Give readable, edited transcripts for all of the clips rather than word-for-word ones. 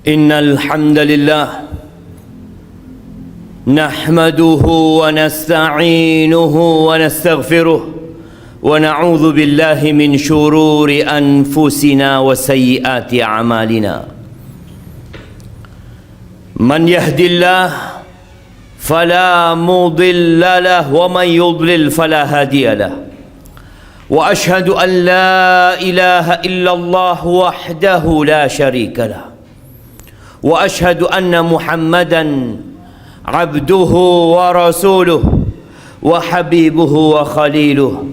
Innal hamdalillah nahmaduhu wa nasta'inuhu wa nastaghfiruh wa na'udzu billahi min shururi anfusina wa sayyiati a'malina. Man yahdillah fala mudilla lahu wa man yudlil fala hadiya lahu. Wa ashhadu an la ilaha illallah wahdahu la syarika lahu. Wa ashhadu anna Muhammadan abduhu wa rasuluh wa habibuhu wa khaliluh.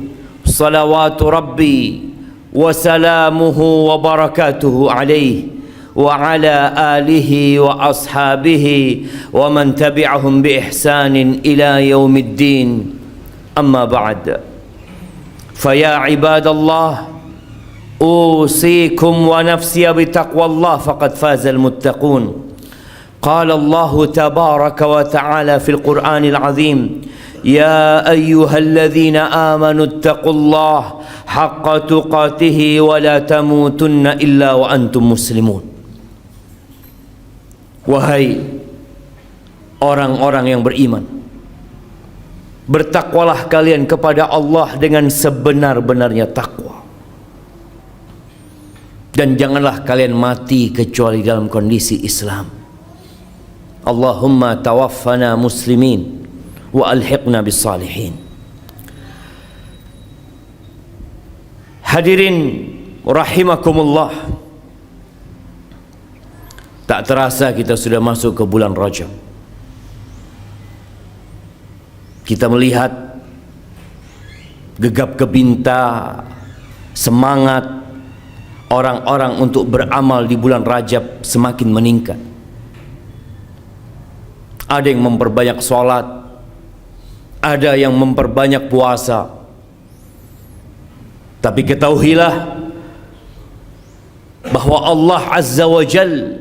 Salawatu rabbi wa salamuhu wa barakatuhu alaihi wa ala alihi wa ashabihi wa man tabi'ahum bi ihsanin ila yaumiddin. Amma ba'd. Faya ibadallah, أوصيكم ونفسي بتقوى الله فقد فاز المتقون. قال الله تبارك وتعالى في القرآن العظيم: يا أيها الذين آمنوا اتقوا الله حق تقاته ولا تموتن إلا وأنتم مسلمون. Wahai orang-orang yang beriman, bertakwalah kalian kepada Allah dengan sebenar-benarnya takwa. Dan janganlah kalian mati kecuali dalam kondisi Islam. Allahumma tawaffana muslimin wa alhiqna bis salihin. Hadirin rahimakumullah, tak terasa kita sudah masuk ke bulan Rajab. Kita melihat gegap gempita semangat orang-orang untuk beramal di bulan Rajab semakin meningkat. Ada yang memperbanyak sholat, ada yang memperbanyak puasa. Tapi ketahuilah bahwa Allah Azza wa Jal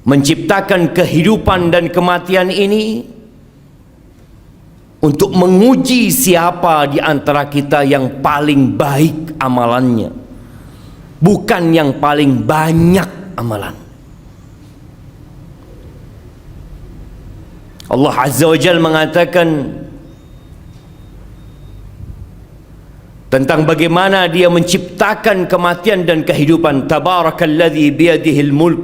menciptakan kehidupan dan kematian ini untuk menguji siapa di antara kita yang paling baik amalannya, bukan yang paling banyak amalan. Allah Azza wa Jalla mengatakan tentang bagaimana Dia menciptakan kematian dan kehidupan. Tabarakalladzi biyadihil mulk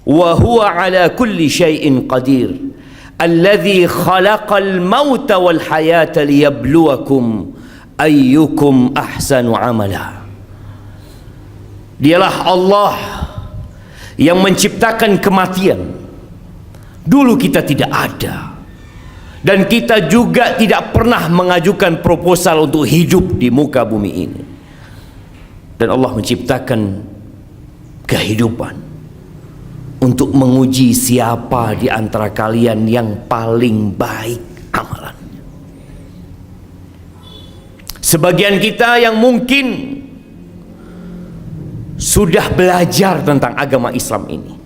wa huwa ala kulli syai'in qadir. Alladzi khalaqal mauta wal hayata liyabluwakum ayyukum ahsanu amala. Dialah Allah yang menciptakan kematian. Dulu kita tidak ada, dan kita juga tidak pernah mengajukan proposal untuk hidup di muka bumi ini. Dan Allah menciptakan kehidupan untuk menguji siapa di antara kalian yang paling baik amalannya. Sebagian kita yang mungkin sudah belajar tentang agama Islam ini,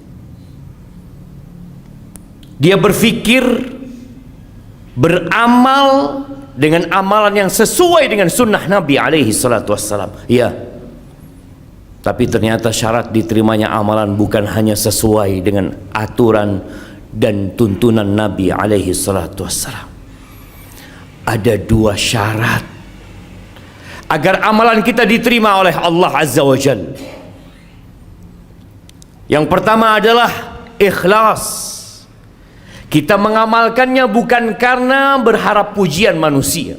dia berpikir beramal dengan amalan yang sesuai dengan sunnah Nabi alaihi salatu wassalam. Ya, tapi ternyata syarat diterimanya amalan bukan hanya sesuai dengan aturan dan tuntunan Nabi alaihi salatu wassalam. Ada dua syarat agar amalan kita diterima oleh Allah Azza wa Jalla. Yang pertama adalah ikhlas. Kita mengamalkannya bukan karena berharap pujian manusia.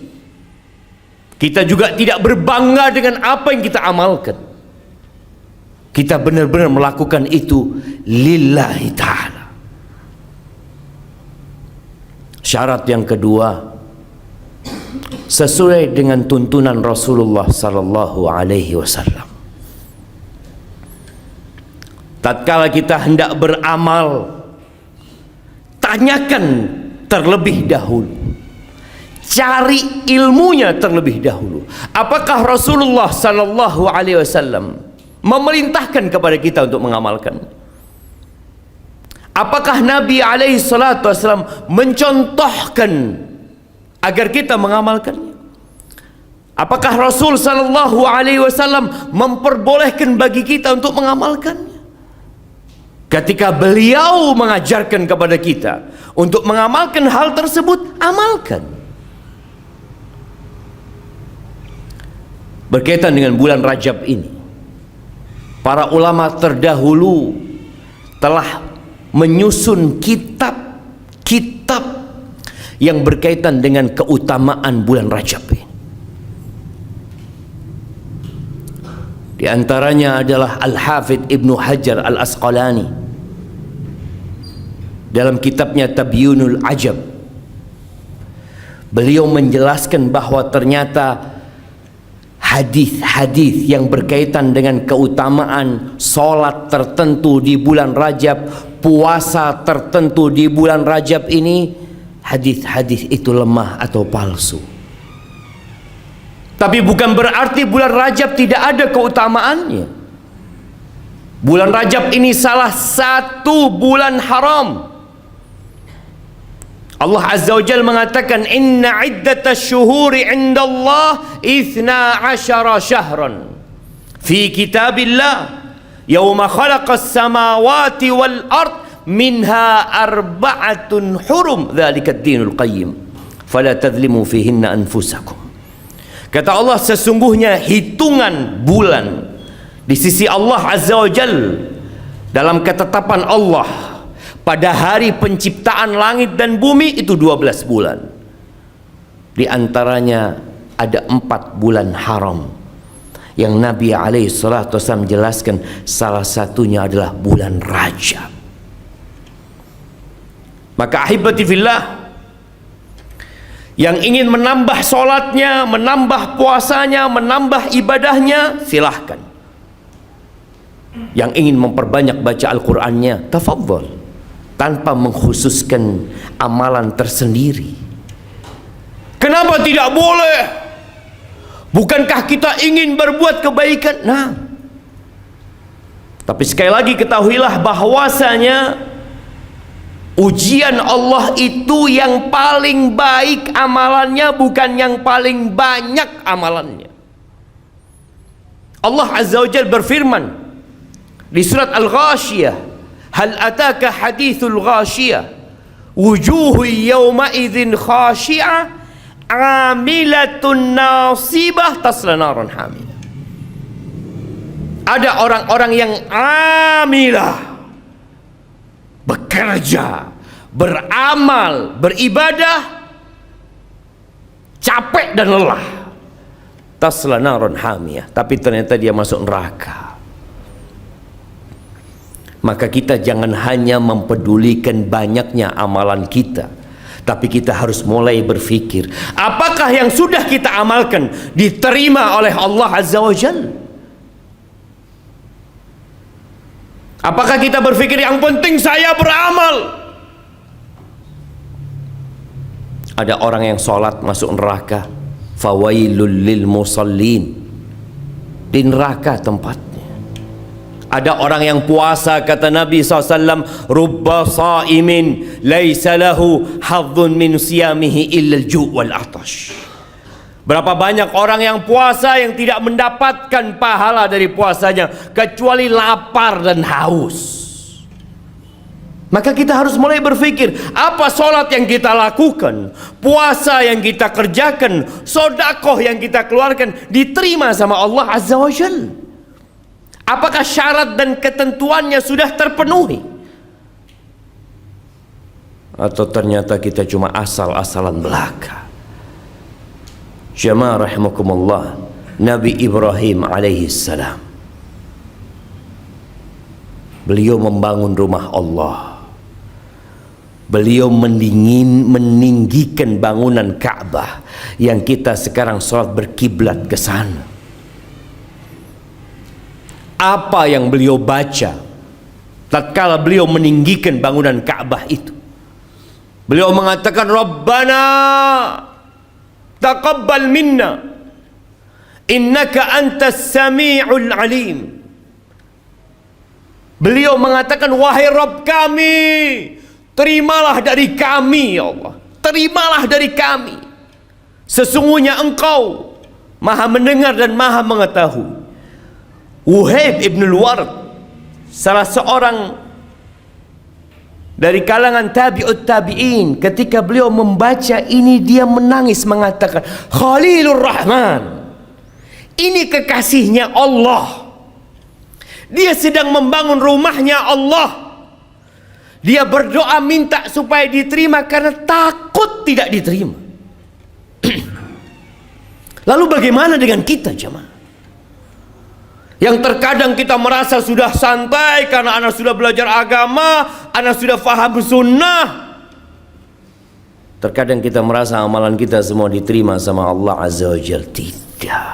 Kita juga tidak berbangga dengan apa yang kita amalkan. Kita benar-benar melakukan itu lillahi ta'ala. Syarat yang kedua, sesuai dengan tuntunan Rasulullah sallallahu alaihi wasallam. Tatkala kita hendak beramal, tanyakan terlebih dahulu, cari ilmunya terlebih dahulu. Apakah Rasulullah sallallahu alaihi wasallam memerintahkan kepada kita untuk mengamalkan? Apakah Nabi alaihi salatu wasallam mencontohkan agar kita mengamalkannya? Apakah Rasul sallallahu alaihi wasallam memperbolehkan bagi kita untuk mengamalkannya? Ketika beliau mengajarkan kepada kita untuk mengamalkan hal tersebut, amalkan. Berkaitan dengan bulan Rajab ini, para ulama terdahulu telah menyusun kitab-kitab yang berkaitan dengan keutamaan bulan Rajab ini. Di antaranya adalah Al-Hafidh Ibnu Hajar Al-Asqalani dalam kitabnya Tabyinul Ajab. Beliau menjelaskan bahwa ternyata hadis-hadis yang berkaitan dengan keutamaan solat tertentu di bulan Rajab, puasa tertentu di bulan Rajab ini, hadis-hadis itu lemah atau palsu. Tapi bukan berarti bulan Rajab tidak ada keutamaannya. Bulan Rajab ini salah satu bulan haram. Allah Azza wa Jalla mengatakan, inna iddatasy syuhuri 'indallah 12 syahran fi kitabillah yauma khalaqas samawati wal ard minha arba'atun hurum dzalika ad-dinul qayyim fala tadhlimu fihinna anfusakum. Kata Allah, sesungguhnya hitungan bulan di sisi Allah Azza wa Jalla dalam ketetapan Allah pada hari penciptaan langit dan bumi itu 12 bulan. Di antaranya ada 4 bulan haram yang Nabi SAW jelaskan, salah satunya adalah bulan Rajab. Maka ahibati fillah, yang ingin menambah solatnya, menambah puasanya, menambah ibadahnya, silahkan. Yang ingin memperbanyak baca Al-Qur'annya, tafadhol, tanpa mengkhususkan amalan tersendiri. Kenapa tidak boleh? Bukankah kita ingin berbuat kebaikan? Nah, tapi sekali lagi ketahuilah bahwasanya ujian Allah itu yang paling baik amalannya, bukan yang paling banyak amalannya. Allah Azza wa Jalla berfirman di surat Al-Ghashiyah, hal ataka hadithul ghashiyah wujuhu yawma idzin khashi'ah amilatun nasibah tasla naran hamiyah. Ada orang-orang yang amilah, bekerja, beramal, beribadah, capek dan lelah, tasla naran hamiyah, tapi ternyata dia masuk neraka. Maka kita jangan hanya mempedulikan banyaknya amalan kita, tapi kita harus mulai berpikir, apakah yang sudah kita amalkan diterima oleh Allah Azza wa Jalla? Apakah kita berpikir yang penting saya beramal? Ada orang yang sholat masuk neraka, fawailul lil musallin, di neraka tempatnya. Ada orang yang puasa, kata Nabi SAW, rubba sa'imin laisa lahu hadzun min siyamihi illa al-ju' wal atash. Berapa banyak orang yang puasa yang tidak mendapatkan pahala dari puasanya kecuali lapar dan haus. Maka kita harus mulai berpikir, apa sholat yang kita lakukan, puasa yang kita kerjakan, sodakoh yang kita keluarkan diterima sama Allah Azza wa Jalla? Apakah syarat dan ketentuannya sudah terpenuhi? Atau ternyata kita cuma asal-asalan belaka? Jamaah rahimakumullah, Nabi Ibrahim alaihissalam, beliau membangun rumah Allah. Beliau meninggikan bangunan Ka'bah yang kita sekarang sholat berkiblat ke sana. Apa yang beliau baca tatkala beliau meninggikan bangunan Ka'bah itu? Beliau mengatakan, Rabbana taqabbal minna innaka antas sami'ul alim. Beliau mengatakan, wahai Rabb kami, terimalah dari kami ya Allah, terimalah dari kami, sesungguhnya Engkau Maha mendengar dan Maha mengetahui. Wuhaib ibn al-Ward, salah seorang dari kalangan tabi'ut tabi'in, ketika beliau membaca ini dia menangis mengatakan, Khalilur Rahman, ini kekasihnya Allah, dia sedang membangun rumahnya Allah, dia berdoa minta supaya diterima karena takut tidak diterima. Lalu bagaimana dengan kita jemaah? Yang terkadang kita merasa sudah santai karena anak sudah belajar agama, anak sudah faham sunnah. Terkadang kita merasa amalan kita semua diterima sama Allah Azza wa Jalla. Tidak.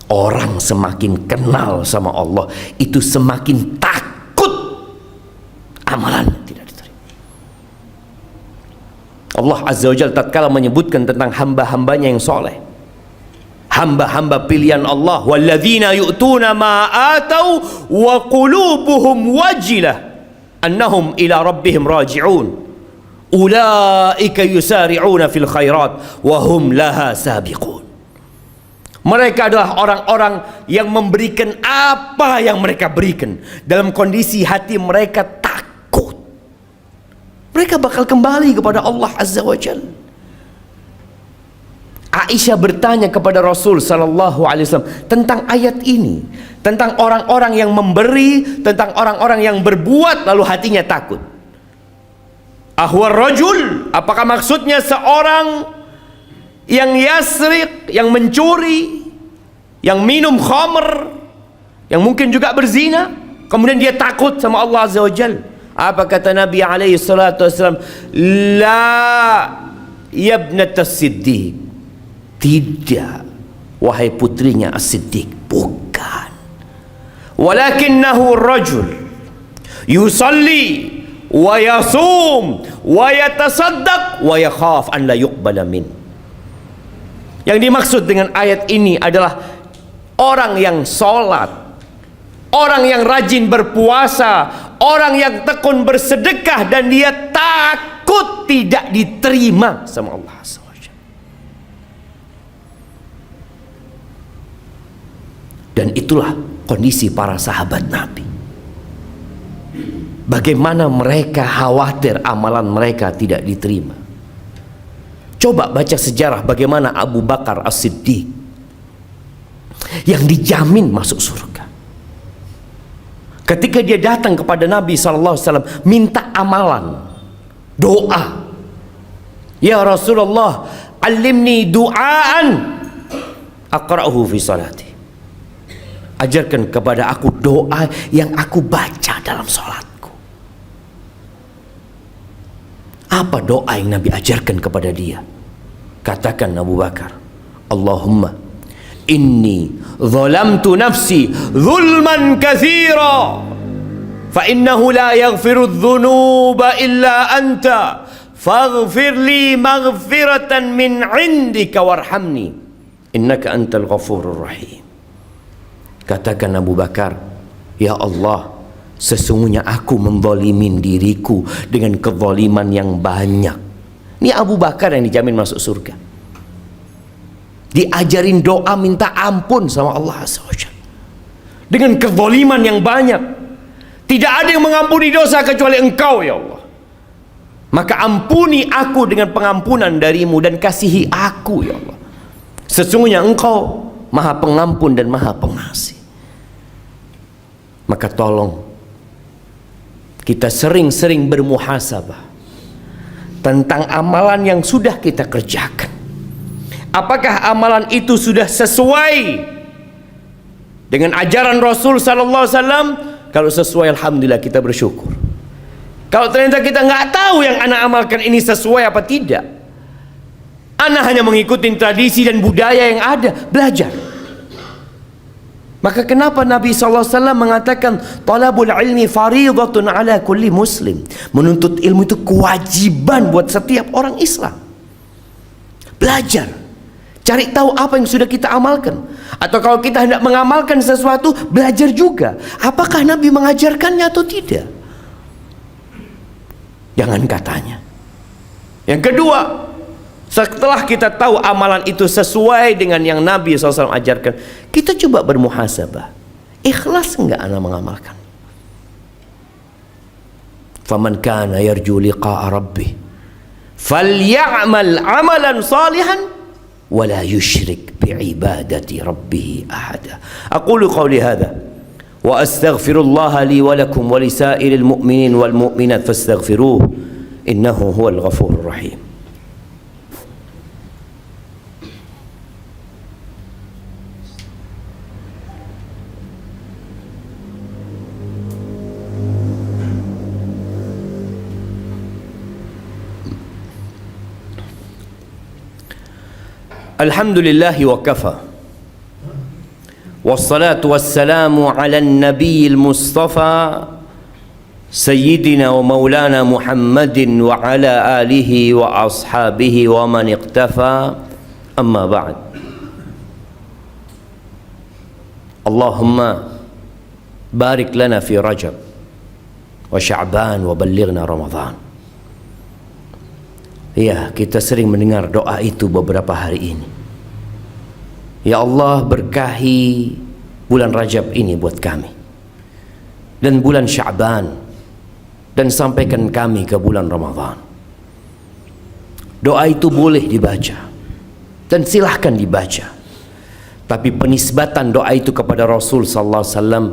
Orang semakin kenal sama Allah, itu semakin takut amalannya tidak diterima. Allah Azza wa Jalla tatkala menyebutkan tentang hamba-hambanya yang soleh, hamba-hamba pilihan Allah, walladzina yu'tuna ma atau wa qulubuhum wajilah annahum ila rabbihim raji'un ulaika yusari'una fil khairat wa hum laha sabiqun. Mereka adalah orang-orang yang memberikan apa yang mereka berikan dalam kondisi hati mereka takut. Mereka bakal kembali kepada Allah Azza wa Jalla. Aisyah bertanya kepada Rasul sallallahu alaihi wasallam tentang ayat ini, tentang orang-orang yang memberi, tentang orang-orang yang berbuat lalu hatinya takut. Ahwar rajul, apakah maksudnya seorang yang yasriq, yang mencuri, yang minum khamr, yang mungkin juga berzina, kemudian dia takut sama Allah Azza wa Jalla? Apa kata Nabi alaihi salatu wasallam? La yabnatas siddiq. Tidak, wahai putrinya As-Siddiq, bukan. Walakinnahu rajul yusalli wa yasum wa yatasaddaq wa yakhaf an la yuqbala min. Yang dimaksud dengan ayat ini adalah orang yang sholat, orang yang rajin berpuasa, orang yang tekun bersedekah, dan dia takut tidak diterima sama Allah. Dan itulah kondisi para sahabat Nabi. Bagaimana mereka khawatir amalan mereka tidak diterima. Coba baca sejarah bagaimana Abu Bakar As-Siddiq yang dijamin masuk surga. Ketika dia datang kepada Nabi SAW minta amalan, doa. Ya Rasulullah, alimni du'aan aqra'uhu fi salati. Ajarkan kepada aku doa yang aku baca dalam sholatku. Apa doa yang Nabi ajarkan kepada dia? Katakan Abu Bakar, Allahumma inni zalamtu nafsi zulman katsira fa innahu la yaghfiru dzunuba illa anta faghfir li maghfiratan min indika warhamni innaka antal ghafurur rahim. Katakan Abu Bakar, ya Allah, sesungguhnya aku menzalimin diriku dengan kezaliman yang banyak. Ini Abu Bakar yang dijamin masuk surga. Diajarin doa minta ampun sama Allah SWT dengan kezaliman yang banyak. Tidak ada yang mengampuni dosa kecuali Engkau ya Allah. Maka ampuni aku dengan pengampunan darimu dan kasihi aku ya Allah. Sesungguhnya Engkau Maha Pengampun dan Maha Pengasih. Maka tolong kita sering-sering bermuhasabah tentang amalan yang sudah kita kerjakan. Apakah amalan itu sudah sesuai dengan ajaran Rasul sallallahu alaihi wasallam? Kalau sesuai, alhamdulillah, kita bersyukur. Kalau ternyata kita nggak tahu yang anak amalkan ini sesuai apa tidak, anak hanya mengikuti tradisi dan budaya yang ada, belajar. Maka kenapa Nabi SAW mengatakan talabul ilmi faridatun ala kulli muslim. Menuntut ilmu itu kewajiban buat setiap orang Islam. Belajar, cari tahu apa yang sudah kita amalkan. Atau kalau kita hendak mengamalkan sesuatu, belajar juga apakah Nabi mengajarkannya atau tidak. Jangan katanya. Yang kedua, setelah kita tahu amalan itu sesuai dengan yang Nabi SAW ajarkan, kita coba bermuhasabah. Ikhlas enggak anak mengamalkan? faman kana yarju liqa'a rabbih falyamal amalan salihan wala yushrik bi'ibadati rabbih ahada. Aqulu qawli hadha wa astaghfirullah li wa lakum wa lisairil mu'minin wal mu'minat fastaghfiruhu innahu huwal ghafurur rahim. Alhamdulillahi wa kafa wassalatu wassalamu ala nabiyil mustafa sayyidina wa maulana Muhammadin wa ala alihi wa ashabihi wa man iqtafa, amma ba'd. Allahumma barik lana fi Rajab wa Sya'ban wa ballighna Ramadan. Ya, kita sering mendengar doa itu beberapa hari ini. Ya Allah, berkahi bulan Rajab ini buat kami, dan bulan Sya'ban, dan sampaikan kami ke bulan Ramadan. Doa itu boleh dibaca dan silahkan dibaca, tapi penisbatan doa itu kepada Rasul sallallahu alaihi wasallam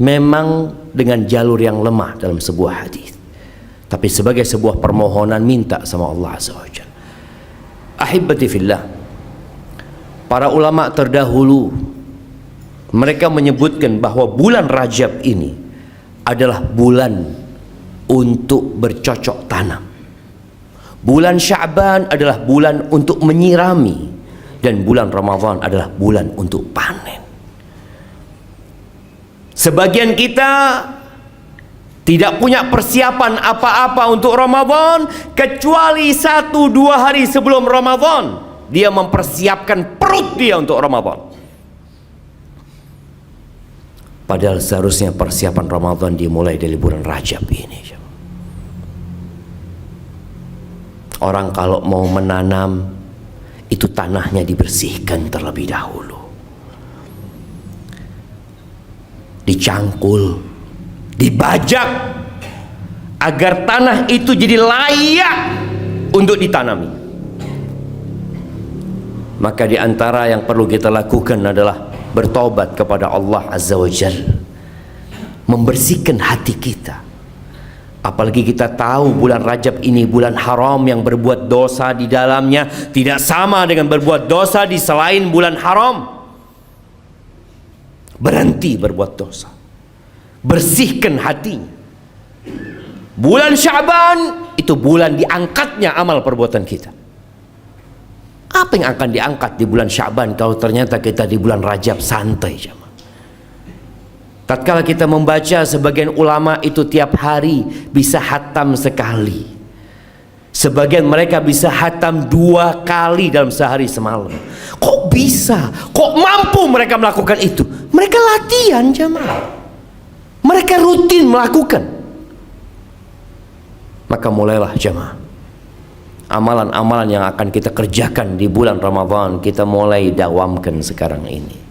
memang dengan jalur yang lemah dalam sebuah hadis, tapi sebagai sebuah permohonan minta sama Allah Azza wa Jalla. Ahibati fillah, para ulama terdahulu mereka menyebutkan bahwa bulan Rajab ini adalah bulan untuk bercocok tanam. Bulan Sya'ban adalah bulan untuk menyirami, dan bulan Ramadan adalah bulan untuk panen. Sebagian kita tidak punya persiapan apa-apa untuk Ramadan kecuali 1-2 hari sebelum Ramadan dia mempersiapkan perut dia untuk Ramadan. Padahal seharusnya persiapan Ramadan dimulai dari bulan Rajab ini. Orang kalau mau menanam itu tanahnya dibersihkan terlebih dahulu, dicangkul, dibajak agar tanah itu jadi layak untuk ditanami. Maka di antara yang perlu kita lakukan adalah bertobat kepada Allah Azza wa Jalla, membersihkan hati kita. Apalagi kita tahu bulan Rajab ini bulan haram, yang berbuat dosa di dalamnya tidak sama dengan berbuat dosa di selain bulan haram. Berhenti berbuat dosa, bersihkan hatinya. Bulan Sya'ban itu bulan diangkatnya amal perbuatan kita. Apa yang akan diangkat di bulan Sya'ban kalau ternyata kita di bulan Rajab santai jemaah? Tatkala kita membaca, sebagian ulama itu tiap hari bisa hatam sekali, sebagian mereka bisa hatam 2 kali dalam sehari semalam. Kok bisa? Kok mampu mereka melakukan itu? Mereka latihan jemaah, mereka rutin melakukan. Maka mulailah jemaah, amalan-amalan yang akan kita kerjakan di bulan Ramadan kita mulai dawamkan sekarang ini.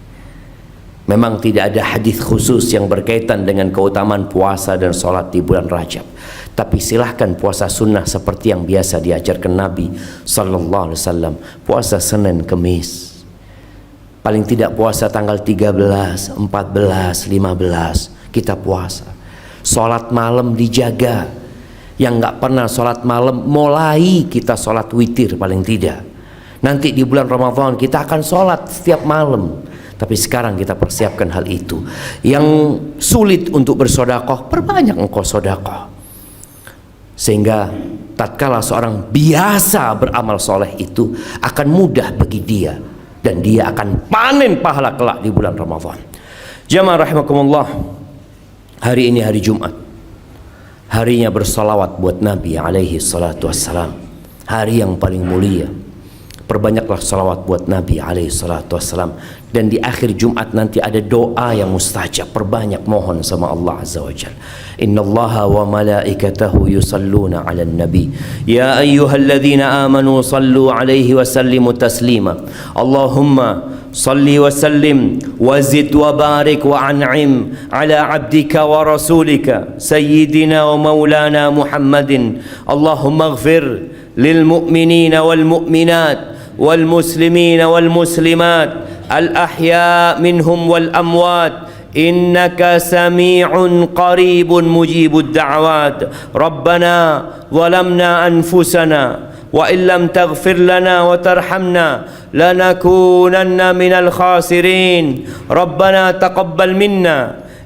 Memang tidak ada hadis khusus yang berkaitan dengan keutamaan puasa dan sholat di bulan Rajab, tapi silahkan puasa sunnah seperti yang biasa diajarkan Nabi Sallallahu Alaihi Wasallam. Puasa Senin Kemis, paling tidak puasa tanggal 13, 14, 15 kita puasa. Sholat malam dijaga, yang nggak pernah sholat malam mulai kita sholat witir paling tidak. Nanti di bulan Ramadan kita akan sholat setiap malam, tapi sekarang kita persiapkan hal itu. Yang sulit untuk bersodakoh, perbanyak engkau sodakoh, sehingga tatkala seorang biasa beramal soleh itu akan mudah bagi dia, dan dia akan panen pahala kelak di bulan Ramadan. Jamaah rahimakumullah, hari ini hari Jumat, harinya bersalawat buat Nabi alaihi salatu wassalam, hari yang paling mulia, Perbanyaklah salawat buat Nabi alaihi salatu wassalam. Dan di akhir Jumat nanti ada doa yang mustajab. Perbanyak mohon sama Allah azza wa jalla. Innallaha wa malaikatahu yusalluna 'alan nabi. Ya ayyuhalladzina amanu sallu 'alaihi wa sallimu taslima. Allahumma salli wa sallim wa zid wa barik wa an'im ala 'abdika wa rasulika sayyidina wa maulana Muhammadin. Allahumma ighfir lil mu'minina wal mu'minat والمسلمين والمسلمات الأحياء منهم والأموات إنك سميع قريب مجيب الدعوات ربنا ظلمنا أنفسنا وإن لم تغفر لنا وترحمنا لنكونن من الخاسرين ربنا تقبل منا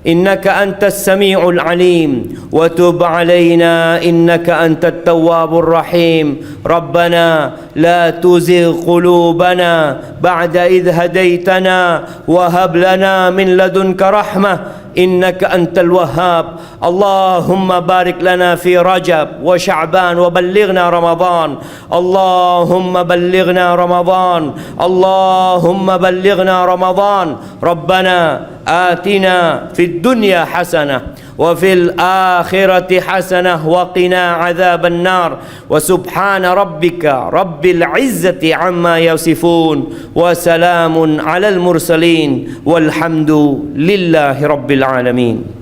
إنك أنت السميع العليم وتب علينا إنك أنت التواب الرحيم ربنا لا تزغ قلوبنا بعد إذ هديتنا وهب لنا من لدنك رحمة إنك أنت الوهاب اللهم بارك لنا في رجب وشعبان وبلغنا رمضان اللهم بلغنا رمضان اللهم بلغنا رمضان ربنا آتنا في الدنيا حسنة وفي الآخرة حسنة وقنا عذاب النار وسبحان ربك رب العزة عما يصفون وسلام على المرسلين والحمد لله رب العالمين.